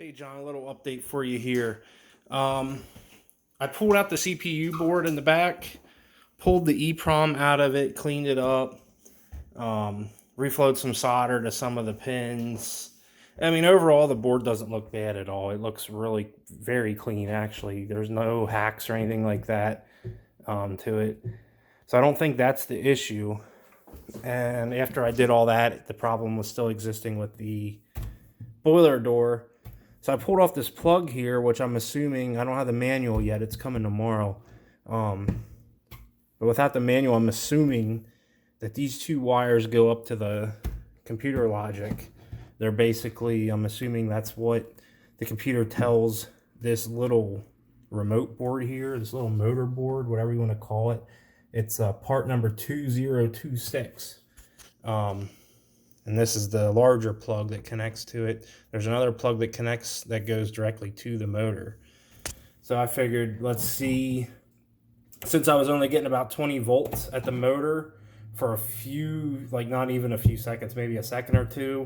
Hey John, a little update for you here. I pulled out the CPU board in the back, pulled the EEPROM out of it, cleaned it up, reflowed some solder to some of the pins. I mean, overall, the board doesn't look bad at all. It looks really very clean, actually. There's no hacks or anything like that to it. So I don't think that's the issue. And after I did all that, the problem was still existing with the boiler door. So I pulled off this plug here, which I'm assuming, I don't have the manual yet, it's coming tomorrow. But without the manual, I'm assuming that these two wires go up to the computer logic. They're basically, I'm assuming that's what the computer tells this little remote board here, this little motor board, whatever you want to call it. It's part number 2026. And this is the larger plug that connects to it. There's another plug that connects that goes directly to the motor. So I figured, let's see, since I was only getting about 20 volts at the motor for a few, like not even a few seconds, maybe a second or two,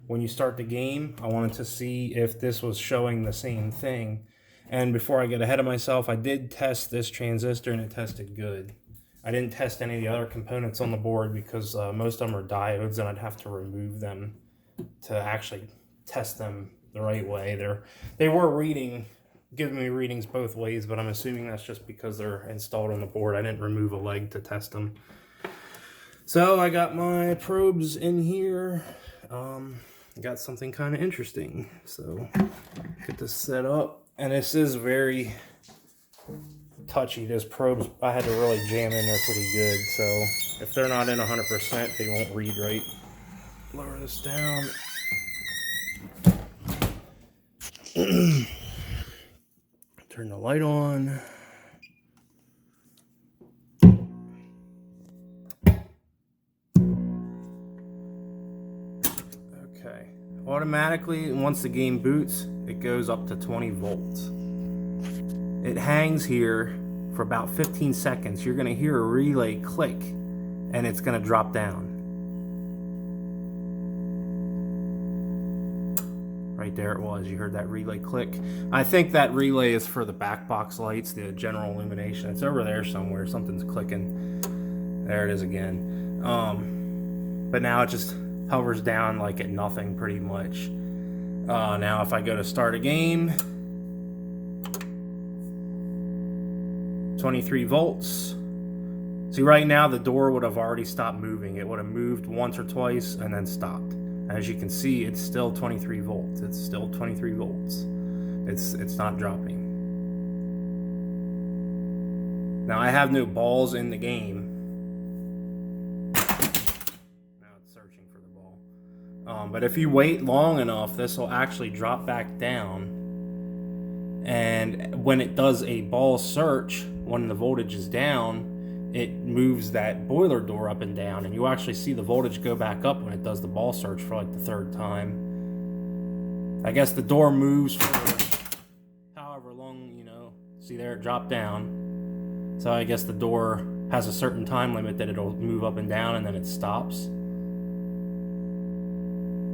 when you start the game, I wanted to see if this was showing the same thing. And before I get ahead of myself, I did test this transistor and it tested good. I didn't test any of the other components on the board because most of them are diodes and I'd have to remove them to actually test them the right way. They were giving me readings both ways, but I'm assuming that's just because they're installed on the board. I didn't remove a leg to test them. So I got my probes in here. Got something kind of interesting. So get this set up. And this is very touchy. Those probes, I had to really jam in there pretty good, so if they're not in 100%, they won't read right. Lower this down. Turn the light on. Okay. Automatically, once the game boots, it goes up to 20 volts. It hangs here for about 15 seconds. You're going to hear a relay click and it's going to drop down. Right there it was. You heard that relay click. I think that relay is for the back box lights, the general illumination. It's over there somewhere. Something's clicking. There it is again. But now it just hovers down like at nothing pretty much. Now if I go to start a game, 23 volts. See, right now the door would have already stopped moving. It would have moved once or twice and then stopped. As you can see, it's still 23 volts. It's still 23 volts. It's not dropping. Now I have no balls in the game. Now it's searching for the ball. But if you wait long enough, this will actually drop back down. And when it does a ball search, when the voltage is down, it moves that boiler door up and down, and you actually see the voltage go back up when it does the ball search for like the third time. I guess the door moves for however long, see there it dropped down. So I guess the door has a certain time limit that it'll move up and down and then it stops.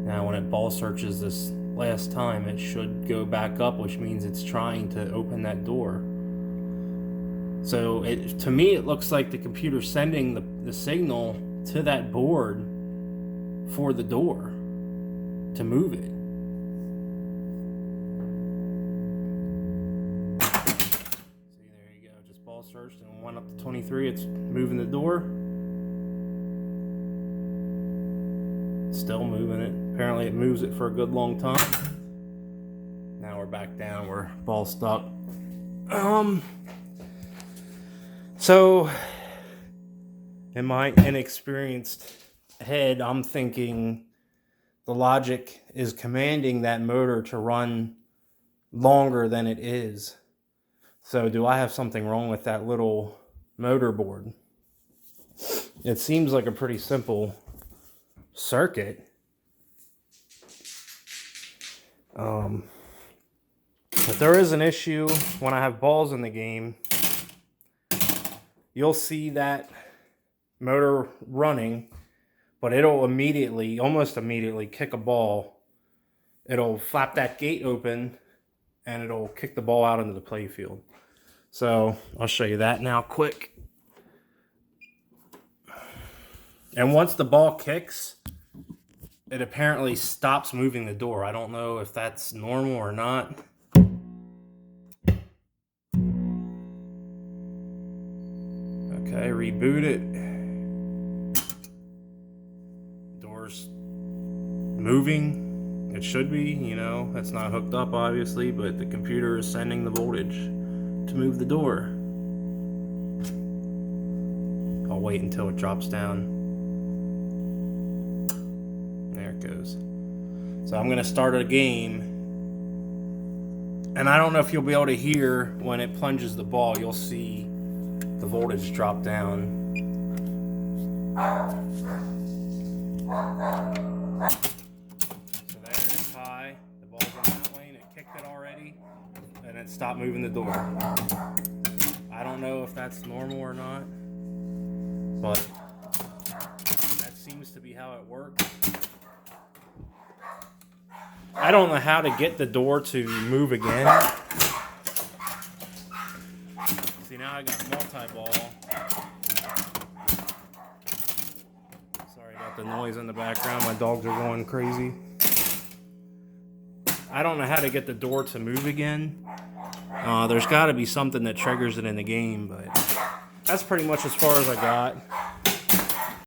Now when it ball searches this last time, it should go back up, which means it's trying to open that door. So to me, it looks like the computer's sending the signal to that board for the door to move it. See, there you go. Just ball searched and went up to 23. It's moving the door. Still moving it. Apparently it moves it for a good long time. Now we're back down. We're ball stuck. So in my inexperienced head, I'm thinking the logic is commanding that motor to run longer than it is. So do I have something wrong with that little motor board? It seems like a pretty simple circuit. But there is an issue when I have balls in the game. You'll see that motor running, but it'll almost immediately kick a ball it'll flap that gate open and it'll kick the ball out into the play field. So I'll show you that now quick. And once the ball kicks, it apparently stops moving the door. I don't know if that's normal or not. Okay, reboot it. Door's moving. It should be, you know, that's not hooked up obviously, but the computer is sending the voltage to move the door. I'll wait until it drops down. There it goes. So I'm gonna start a game, and I don't know if you'll be able to hear when it plunges the ball. You'll see the voltage drop down. So there it's high. The ball's in that lane. It kicked it already, and it stopped moving the door. I don't know if that's normal or not, but that seems to be how it works. I don't know how to get the door to move again. See, now I got multi-ball. Sorry about the noise in the background. My dogs are going crazy. I don't know how to get the door to move again. There's got to be something that triggers it in the game, but that's pretty much as far as I got.